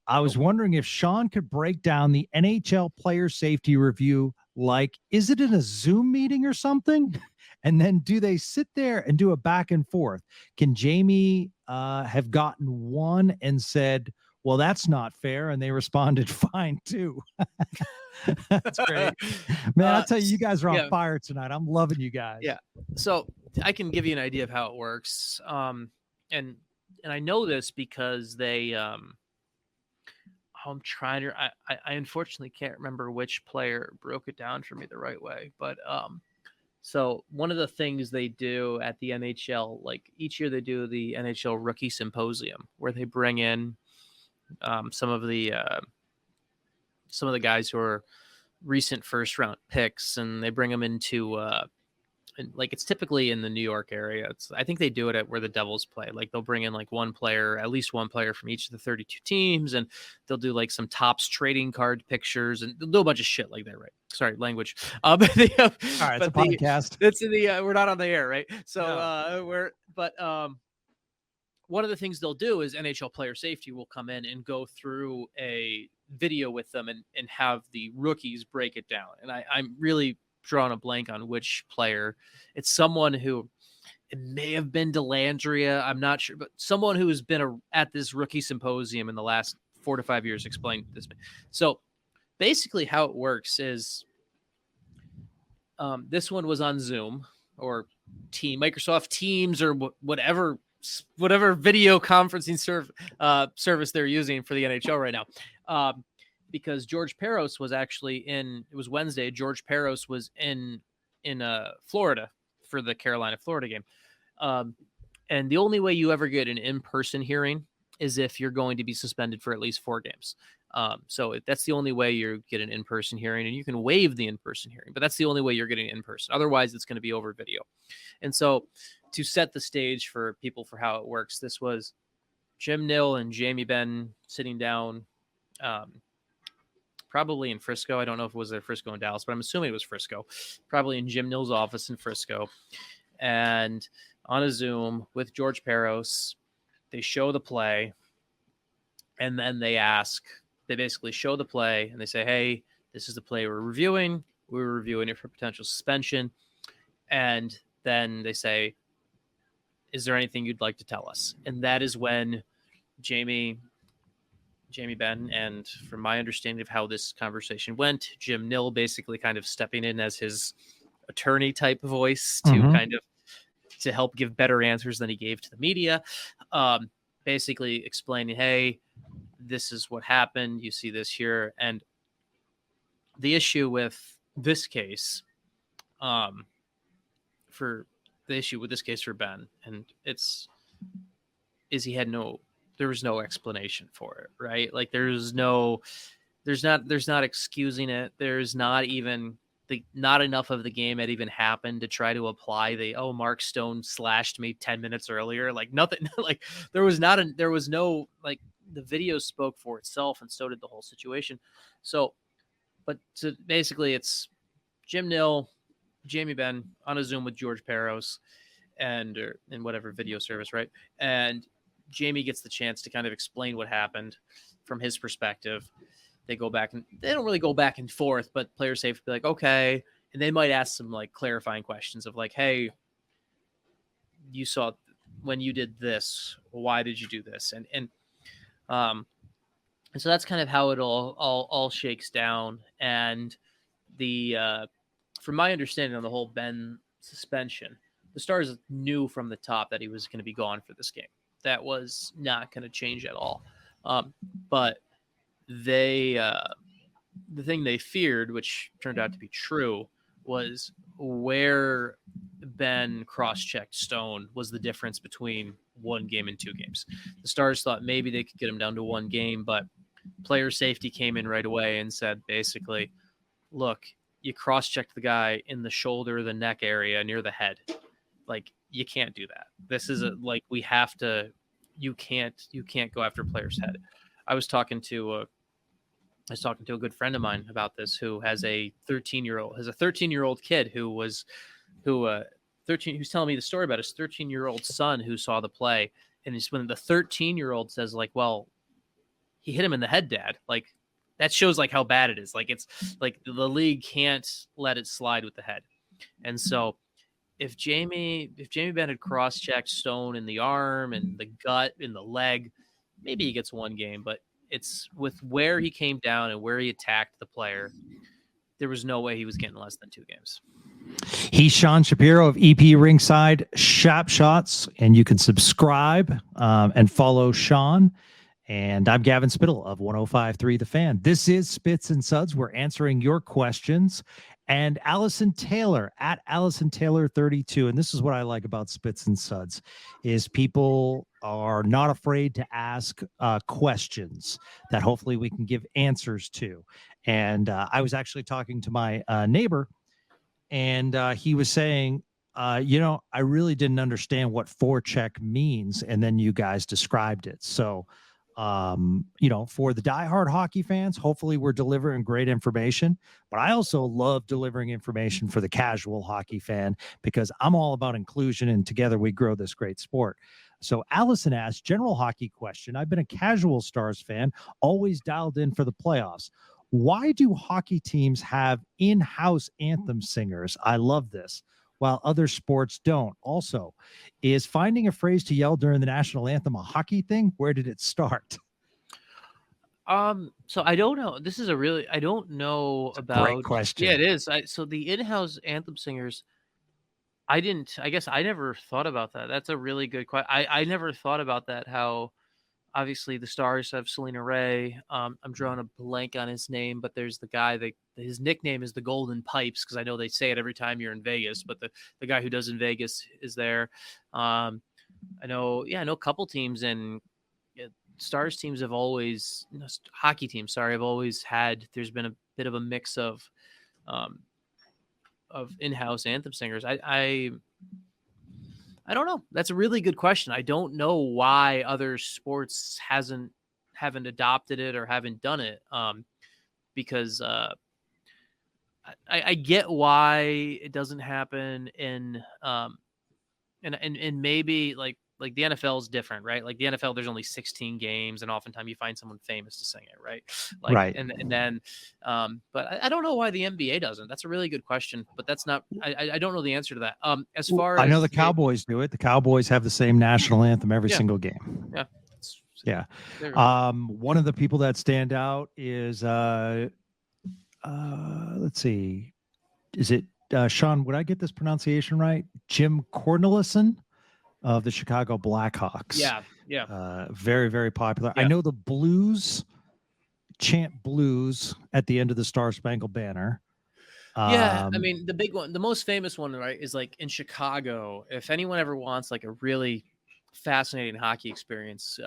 I was wondering if Sean could break down the NHL player safety review. Like, is it in a Zoom meeting or something? And then do they sit there and do a back and forth? Can Jamie have gotten one and said, well, that's not fair, and they responded fine too? That's great. Man, I'll tell you guys are on fire tonight. I'm loving you guys. Yeah. So I can give you an idea of how it works. And I know this because they I'm trying to I unfortunately can't remember which player broke it down for me the right way. But so one of the things they do at the NHL, like each year they do the NHL Rookie Symposium where they bring in some of the some of the guys who are recent first round picks, and they bring them into and like it's typically in the New York area. I think they do it at where the Devils play. Like they'll bring in like at least one player from each of the 32 teams, and they'll do like some tops trading card pictures, and they'll do a bunch of shit like that, right? Sorry, language. All right, it's a podcast. It's in the we're not on the air, right? So one of the things they'll do is NHL player safety will come in and go through a video with them and have the rookies break it down. And I'm really drawing a blank on which player. It's someone who, it may have been Delandria, I'm not sure, but someone who has been at this rookie symposium in the last 4 to 5 years explained this. So basically how it works is this one was on Zoom or Microsoft Teams or whatever video conferencing service they're using for the NHL right now. Because George Peros was actually it was Wednesday. George Peros was in Florida for the Carolina-Florida game. And the only way you ever get an in-person hearing is if you're going to be suspended for at least 4 games. So that's the only way you get an in-person hearing, and you can waive the in-person hearing, but that's the only way you're getting in person. Otherwise, it's going to be over video. And so to set the stage for people for how it works, this was Jim Nill and Jamie Benn sitting down, probably in Frisco. I don't know if it was at Frisco and Dallas, but I'm assuming it was Frisco, probably in Jim Nill's office in Frisco. And on a Zoom with George Peros, they show the play, and then they basically show the play, and they say, hey, this is the play we're reviewing. We're reviewing it for potential suspension. And then they say, is there anything you'd like to tell us? And that is when Jamie Benn, and from my understanding of how this conversation went, Jim Nill basically kind of stepping in as his attorney type voice to kind of to help give better answers than he gave to the media, basically explaining, hey, this is what happened. You see this here. And the issue with this case, for Ben, and there was no explanation for it, right? Like there's not excusing it. There's not even not enough of the game had even happened to try to apply Mark Stone slashed me 10 minutes earlier. Like nothing, like there was no, like the video spoke for itself, and so did the whole situation. So, basically it's Jim Nill, Jamie Benn on a Zoom with George Peros and in whatever video service, right? And Jamie gets the chance to kind of explain what happened from his perspective. They go back, and they don't really go back and forth, but player safety be like, okay. And they might ask some like clarifying questions of like, hey, you saw when you did this, why did you do this? And so that's kind of how it all shakes down. And from my understanding on the whole Benn suspension, the Stars knew from the top that he was going to be gone for this game. That was not going to change at all. But the thing they feared, which turned out to be true, was where Benn cross-checked Stone was the difference between 1 game and 2 games. The Stars thought maybe they could get him down to 1 game, but player safety came in right away and said, basically, look, you cross-checked the guy in the shoulder, the neck area, near the head. Like, you can't do that. This is you can't go after a player's head. I was talking to a good friend of mine about this, who has a 13-year-old kid who's telling me the story about his 13-year-old son who saw the play. And it's when the 13-year-old says like, well, he hit him in the head, Dad. Like that shows like how bad it is. Like it's like the league can't let it slide with the head. And so if Jamie Benn had cross-checked Stone in the arm and the gut in the leg, maybe he gets 1 game, but it's with where he came down and where he attacked the player, there was no way he was getting less than 2 games. He's Sean Shapiro of EP Ringside Shop Shots, and you can subscribe and follow Sean. And I'm Gavin Spittle of 105.3 The Fan. This is Spits and Suds. We're answering your questions And Allison Taylor at Allison Taylor 32. And this is what I like about Spits and Suds is people are not afraid to ask questions that hopefully we can give answers to. And I was actually talking to my neighbor, and he was saying, I really didn't understand what forecheck means. And then you guys described it. So, for the diehard hockey fans, hopefully we're delivering great information. But I also love delivering information for the casual hockey fan because I'm all about inclusion, and together we grow this great sport. So Allison asked, general hockey question. I've been a casual Stars fan, always dialed in for the playoffs. Why do hockey teams have in-house anthem singers? I love this, while other sports don't. Also, is finding a phrase to yell during the national anthem a hockey thing? Where did it start? So I don't know. This is I don't know about. Great question. Yeah, it is. So the in-house anthem singers, I guess I never thought about that. That's a really good question. I never thought about that. How obviously the Stars have Selena Ray. I'm drawing a blank on his name, but there's the guy that his nickname is the Golden Pipes, because I know they say it every time you're in Vegas, but the guy who does in Vegas is there. I know a couple teams, and Stars teams have always, hockey teams, have always had, there's been a bit of a mix of in-house anthem singers. I don't know. That's a really good question. I don't know why other sports haven't adopted it or haven't done it. Because I get why it doesn't happen in and maybe like the NFL is different, right? Like the NFL, there's only 16 games, and oftentimes you find someone famous to sing it, right? Right. And then, but I don't know why the NBA doesn't. That's a really good question, but that's not. I don't know the answer to that. As far as I know the Cowboys do it. The Cowboys have the same national anthem every single game. Yeah. One of the people that stand out is let's see, is it Sean? Would I get this pronunciation right? Jim Cornelison of the Chicago Blackhawks. Yeah. Very, very popular. Yeah. I know the Blues chant blues at the end of the Star Spangled Banner. I mean, the big one, the most famous one, right, is like in Chicago. If anyone ever wants like a really fascinating hockey experience,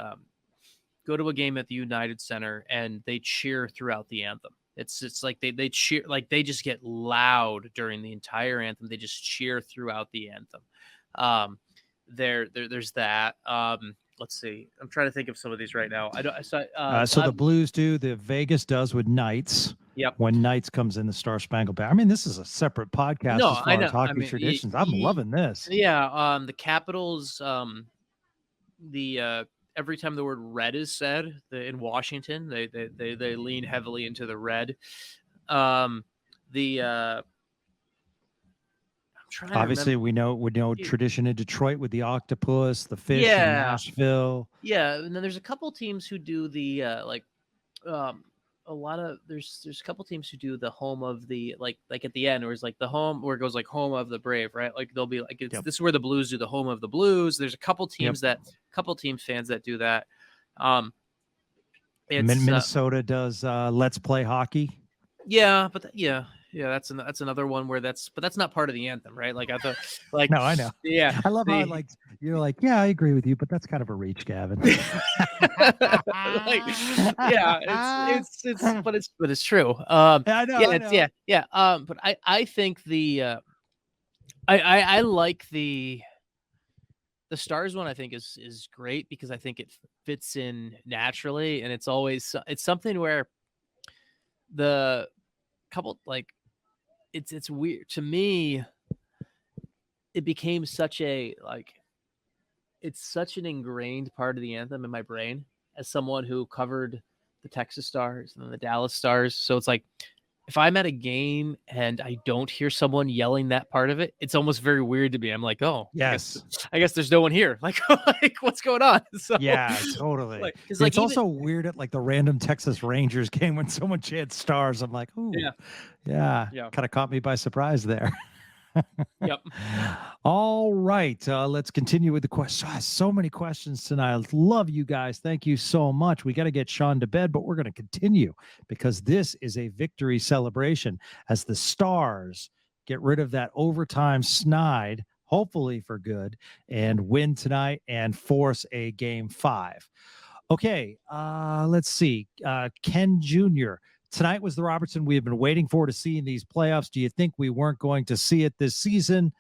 go to a game at the United Center and they cheer throughout the anthem. It's like they cheer, like they just get loud during the entire anthem. They just cheer throughout the anthem. There's that. Let's see. I'm trying to think of some of these right now. So the Blues do, the Vegas does with Knights. Yep. When Knights comes in the Star Spangled Banner. I mean, this is a separate podcast as far as hockey traditions. I'm loving this. Yeah. The Capitals, every time the word red is said in Washington, they lean heavily into the red. Obviously, we know tradition in Detroit with the octopus, the fish in Nashville. Yeah, and then there's a couple teams who do the there's a couple teams who do the home of the like at the end, where it's like the home where it goes like home of the Brave, right? Like they'll be like this is where the Blues do the home of the Blues. There's a couple teams fans that do that. Minnesota does Let's Play Hockey. Yeah, but that's another one where that's not part of the anthem, right? Like I thought, like no, I know. Yeah, I love how you're like, yeah, I agree with you, but that's kind of a reach, Gavin. It's true. I know. But I think I like the Stars one. I think is great because I think it fits in naturally, and it's something where the couple it's weird to me. It became such it's such an ingrained part of the anthem in my brain as someone who covered the Texas Stars and the Dallas Stars. So it's like if I'm at a game and I don't hear someone yelling that part of it, it's almost very weird to me. I'm like, oh, yes, I guess there's no one here. Like what's going on? So, yeah, totally. It's also weird at like the random Texas Rangers game when someone chants Stars. I'm like, ooh, yeah. Kind of caught me by surprise there. Yep. All right. Let's continue with the questions. So many questions tonight. I love you guys. Thank you so much. We got to get Sean to bed, but we're going to continue because this is a victory celebration as the Stars get rid of that overtime snide, hopefully for good, and win tonight and force a game 5. Okay. Let's see. Ken Jr. Tonight was the Robertson we have been waiting for to see in these playoffs. Do you think we weren't going to see it this season?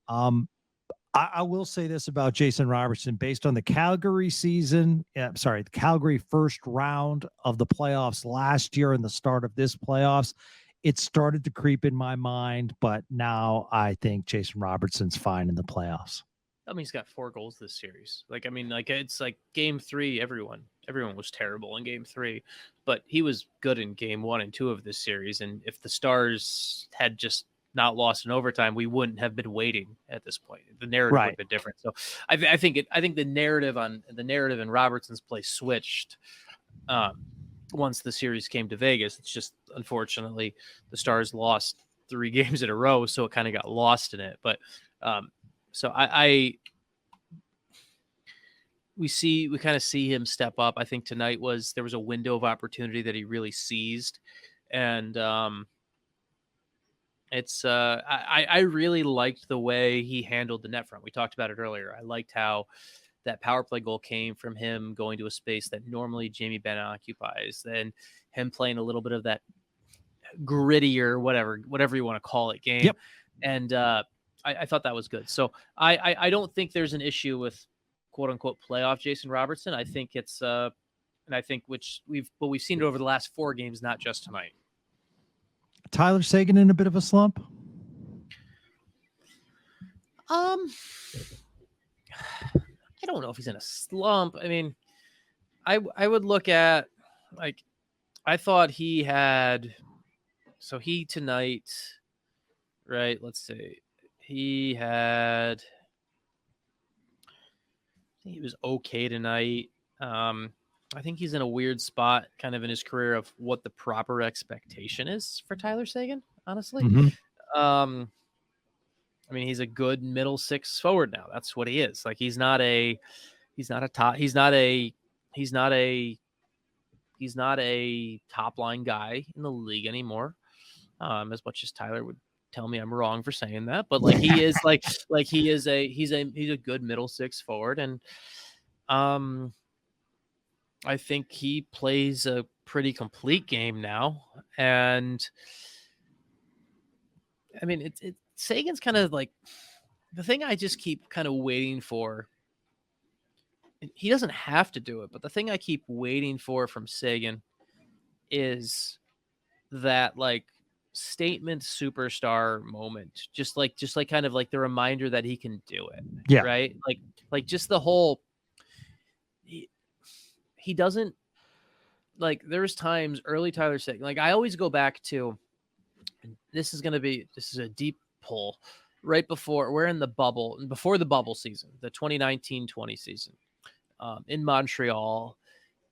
I will say this about Jason Robertson, based on the Calgary season, the Calgary first round of the playoffs last year and the start of this playoffs, it started to creep in my mind, but now I think Jason Robertson's fine in the playoffs. I mean, he's got 4 goals this series. It's like game 3. Everyone was terrible in game 3, but he was good in game 1 and 2 of this series. And if the Stars had just not lost in overtime, we wouldn't have been waiting at this point. The narrative would have been different. So I think the narrative in Robertson's play switched once the series came to Vegas. It's just, unfortunately, the Stars lost 3 games in a row, so it kind of got lost in it. But so we kind of see him step up. I think tonight there was a window of opportunity that he really seized, and I really liked the way he handled the net front. We talked about it earlier. I liked how that power play goal came from him going to a space that normally Jamie Benn occupies, then him playing a little bit of that grittier, whatever you want to call it, game. Yep. And I thought that was good. So I don't think there's an issue with quote unquote playoff Jason Robertson. I think it's and I think we've seen it over the last 4 games, not just tonight. Tyler Seguin in a bit of a slump? I don't know if he's in a slump. I mean, I would look at, like, I thought he had, so he tonight, right? Let's see. He was okay tonight. I think he's in a weird spot kind of in his career of what the proper expectation is for Tyler Seguin, honestly. Mm-hmm. I mean, he's a good middle 6 forward now. That's what he is. Like, he's not a top line guy in the league anymore. As much as Tyler would tell me I'm wrong for saying that, but like he is he's a good middle 6 forward. And I think he plays a pretty complete game now. And I mean, Sagan's kind of like the thing I just keep kind of waiting for. He doesn't have to do it, but the thing I keep waiting for from Seguin is that like statement superstar moment, just like kind of like the reminder that he can do it. Yeah. Right. Like just the whole, he doesn't, like, there's times early Tyler Seguin, like I always go back to, this is a deep pull right before we're in the bubble, before the bubble season, the 2019-20 season. In Montreal,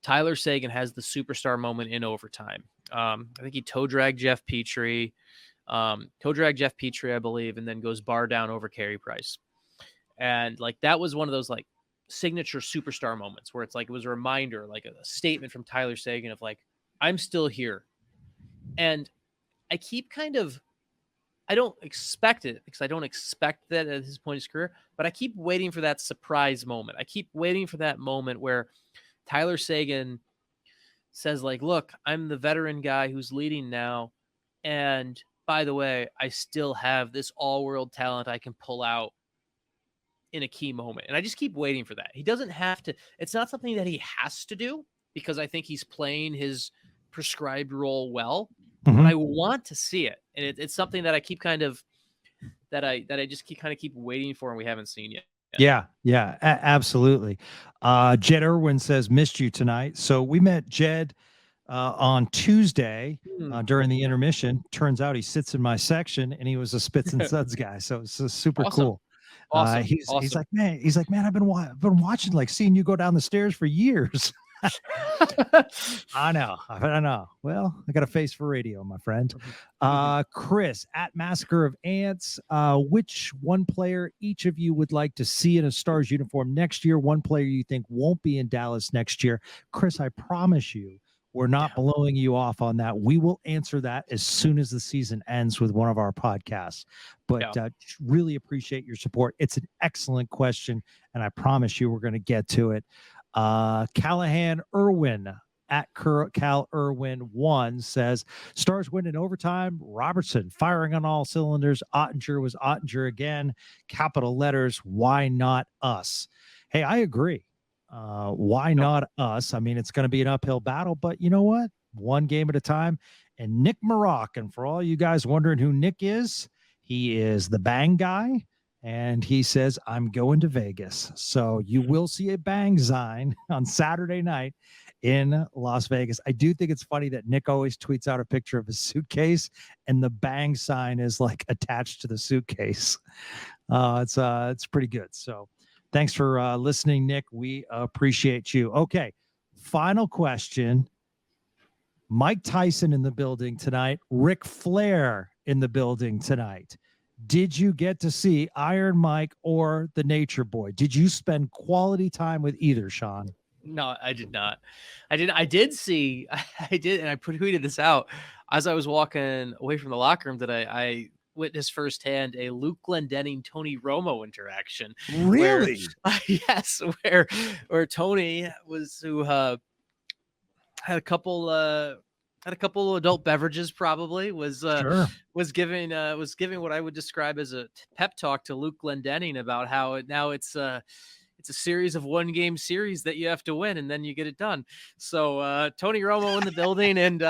Tyler Seguin has the superstar moment in overtime. I think he toe dragged Jeff Petrie, I believe, and then goes bar down over Carey Price. And like, that was one of those like signature superstar moments where it's like, it was a reminder, like a statement from Tyler Seguin of like, I'm still here. And I keep I don't expect it because I don't expect that at his point in his career, but I keep waiting for that surprise moment. I keep waiting for that moment where Tyler Seguin says like, look, I'm the veteran guy who's leading now. And by the way, I still have this all-world talent I can pull out in a key moment. And I just keep waiting for that. He doesn't have to, it's not something that he has to do because I think he's playing his prescribed role well. Mm-hmm. But I want to see it. And it's something that I keep that I just keep waiting for and we haven't seen yet. Yeah, absolutely. Jed Irwin says, missed you tonight. So we met Jed on Tuesday during the intermission. Turns out he sits in my section and he was a Spits and Suds guy. So it's super cool. Awesome. He's like, man, I've been watching, like seeing you go down the stairs for years. I know. Well, I got a face for radio, my friend. Chris at Massacre of Ants. Which one player each of you would like to see in a Stars uniform next year? One player you think won't be in Dallas next year? Chris, I promise you, we're not blowing you off on that. We will answer that as soon as the season ends with one of our podcasts. But really appreciate your support. It's an excellent question, and I promise you we're going to get to it. Callahan Irwin at Cal Irwin 1 says, Stars win in overtime. Robertson firing on all cylinders. Oettinger was Oettinger again. Capital letters. Why not us? Hey, I agree. Why not us? I mean, it's going to be an uphill battle, but you know what? One game at a time. And Nick Maroc, and for all you guys wondering who Nick is, he is the Bang guy. And he says, I'm going to Vegas. So you will see a Bang sign on Saturday night in Las Vegas. I do think it's funny that Nick always tweets out a picture of his suitcase and the Bang sign is like attached to the suitcase. It's pretty good. So thanks for listening, Nick. We appreciate you. Okay. Final question. Mike Tyson in the building tonight. Ric Flair in the building tonight. Did you get to see Iron Mike or the Nature Boy? Did you spend quality time with either, Sean? No, I did not. I did, and I tweeted this out as I was walking away from the locker room today. I witnessed firsthand a Luke Glendening, Tony Romo interaction. Really? Yes, where Tony was had a couple adult beverages, probably was giving what I would describe as a pep talk to Luke Glendening about how now it's a series of 1-game series that you have to win and then you get it done. So Tony Romo in the building and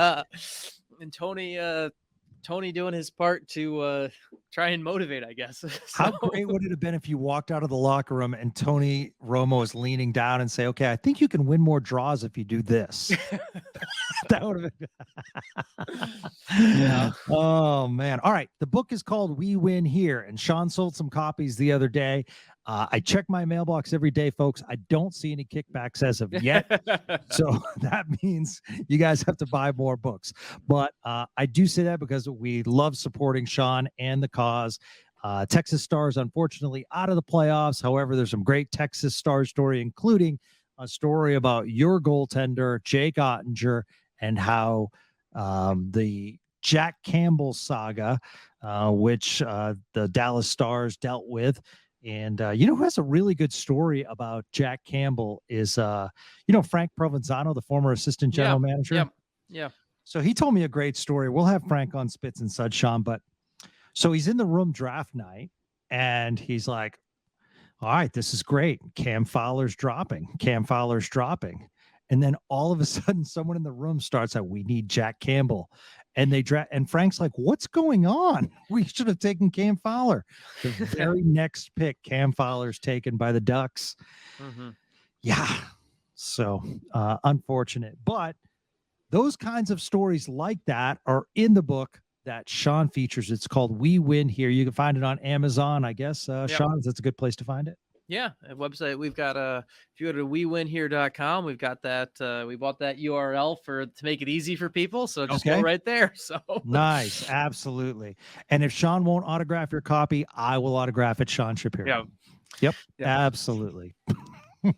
Tony doing his part to try and motivate, I guess. So, how great would it have been if you walked out of the locker room and Tony Romo is leaning down and say, okay, I think you can win more draws if you do this. That would have been. Yeah. Oh, man. All right. The book is called We Win Here, and Sean sold some copies the other day. I check my mailbox every day, folks. I don't see any kickbacks as of yet. So that means you guys have to buy more books. But I do say that because we love supporting Sean and the cause. Texas Stars, unfortunately, out of the playoffs. However, there's some great Texas Stars story, including a story about your goaltender, Jake Oettinger, and how the Jack Campbell saga, which the Dallas Stars dealt with. And who has a really good story about Jack Campbell is, Frank Provenzano, the former assistant general manager. Yeah. So he told me a great story. We'll have Frank on Spits and Suds, Sean. But so he's in the room draft night and he's like, all right, this is great. Cam Fowler's dropping. And then all of a sudden, someone in the room starts out, we need Jack Campbell. And they draft, and Frank's like, what's going on? We should have taken Cam Fowler. The very next pick, Cam Fowler's taken by the Ducks. Mm-hmm. Yeah. So unfortunate. But those kinds of stories like that are in the book that Sean features. It's called We Win Here. You can find it on Amazon, I guess. Sean, that's a good place to find it. Yeah, a website. We've got if you go to wewinhere.com, we've got that. We bought that URL to make it easy for people. So just go right there. So nice. Absolutely. And if Sean won't autograph your copy, I will autograph it. Sean Shapiro. Yep. Absolutely. All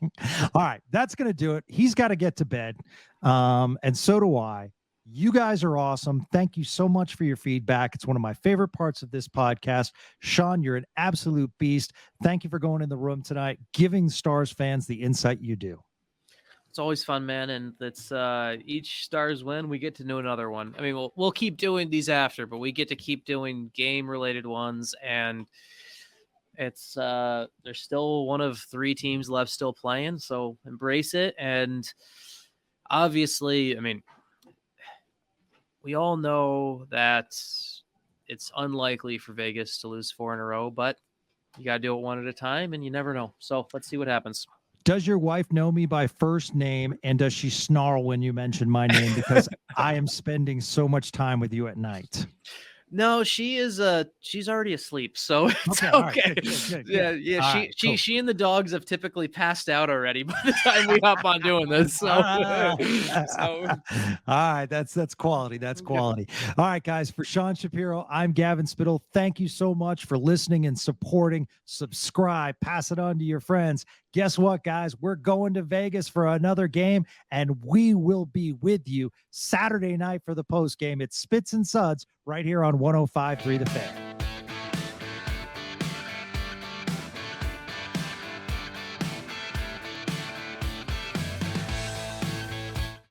right. That's going to do it. He's got to get to bed. And so do I. You guys are awesome. Thank you so much for your feedback. It's one of my favorite parts of this podcast. Sean, you're an absolute beast. Thank you for going in the room tonight, giving Stars fans the insight you do. It's always fun, man. And it's each Stars win, we get to know another one. I mean, we'll keep doing these after, but we get to keep doing game-related ones. And it's there's still one of 3 teams left still playing, so embrace it. And obviously, I mean, we all know that it's unlikely for Vegas to lose 4 in a row, but you got to do it one at a time, and you never know. So let's see what happens. Does your wife know me by first name, and does she snarl when you mention my name? Because I am spending so much time with you at night. No, she is she's already asleep, so it's Okay, all right, okay. good. Yeah, All right, cool. she and the dogs have typically passed out already by the time we hop on doing this. So, All right, that's quality. That's quality. All right, guys. For Sean Shapiro, I'm Gavin Spittle. Thank you so much for listening and supporting. Subscribe, pass it on to your friends. Guess what, guys? We're going to Vegas for another game, and we will be with you Saturday night for the post game. It's Spits and Suds right here on 105.3 The Fan.